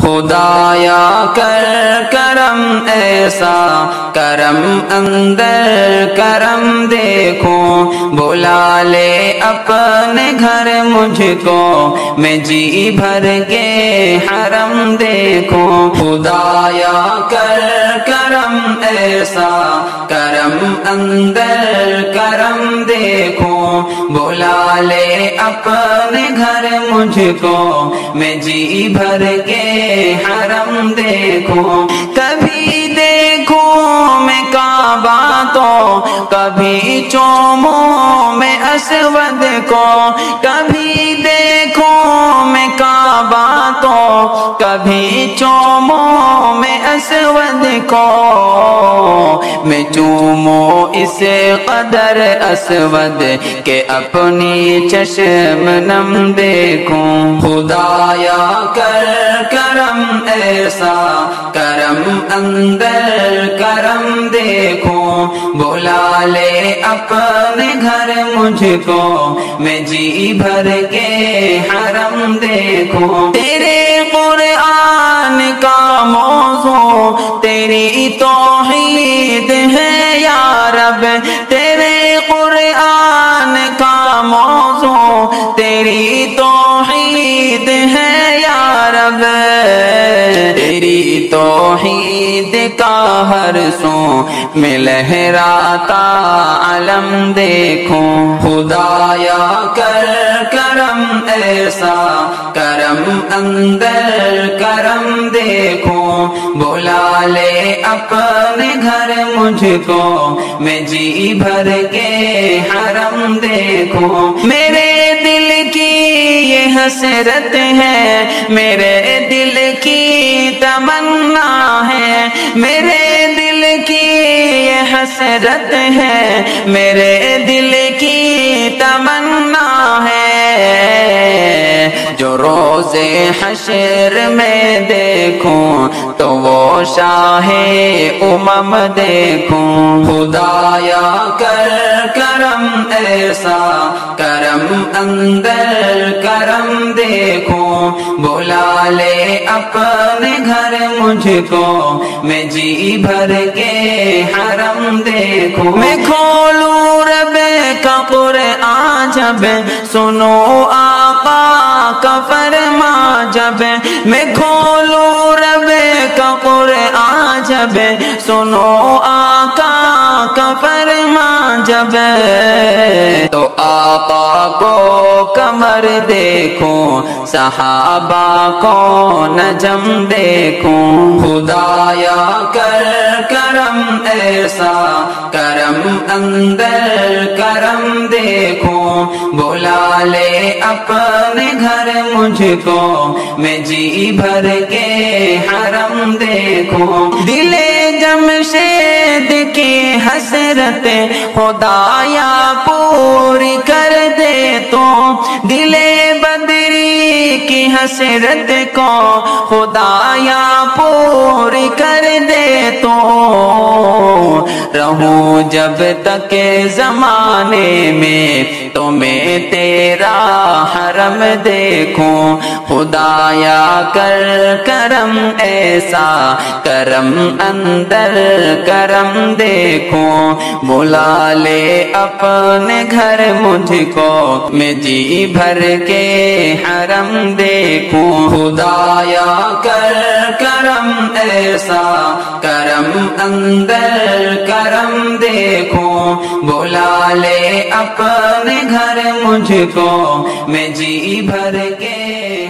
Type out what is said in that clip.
خدایا کر کرم ایسا، کرم اندر کرم دیکھو، بلا لے اپنے گھر مجھ کو، میں جی بھر کے حرم دیکھوں۔ خدایا کر کرم ایسا، کرم اندر کرم دیکھو، بلا لے اپنے گھر مجھ کو، میں جی بھر کے حرم دیکھوں۔ کبھی دیکھوں میں کعبہ تو کبھی چوموں میں اسود کو، کبھی دیکھوں میں کعبہ تو کبھی چوموں میں اسود کو، میں چوموں اس قدر اسود کہ اپنی چشم نم دیکھوں۔ خدایا کر کرم ایسا، کرم اندر کرم دیکھو، بلا لے اپنے گھر مجھ کو، میں جی بھر کے حرم دیکھوں۔ تیرے قرآن کا موضوع تیری توحید ہے یا رب، تیرے قرآن کا موضوع تیری توحید ہے یا رب، تیری توحید کا ہر سو میں لہراتا علم دیکھوں۔ خدایا کر کرم ایسا، کرم اندر کرم دیکھو، بلا لے اپنے گھر مجھ کو، میں جی بھر کے حرم دیکھوں۔ میرے دل کی یہ حسرت ہے، میرے دل کی تمنا ہے، میرے دل کی یہ حسرت ہے، میرے دل کی تمنا ہے، جو روز حشر میں دیکھوں تو وہ شاہ امم دیکھوں۔ خدایا کر کرم ایسا، کرم اندر کرم دیکھو، بلا لے اپنے گھر مجھ کو، میں جی بھر کے حرم دیکھوں۔ میں کھولوں رب کا قرآن جب سنو آقا کا فرما جب، میں کھولوں رب کا قرآن جب سنو آقا کا فرما جب، تو آقا کو کمر دیکھوں، صحابہ کو نجم دیکھوں۔ خدایا کر کرم ایسا، کرم اندر کرم دیکھو، بلا لے اپنے گھر مجھ کو، میں جی بھر کے حرم دیکھوں۔ دل جمشید کی حسرت خدایا پوری کر دے تو، دل بدری کی حسرت کو خدایا پوری کر دے تو، رہوں جب تک زمانے میں تو میں تیرا حرم دیکھوں۔ خدایا کر کرم ایسا، کرم اندر کرم دیکھوں، بلا لے اپنے گھر مجھ کو، میں جی بھر کے حرم دیکھوں۔ خدایا کر کرم ایسا، کرم اندر کرم دیکھو، بلا لے اپنے گھر مجھ کو، میں جی بھر کے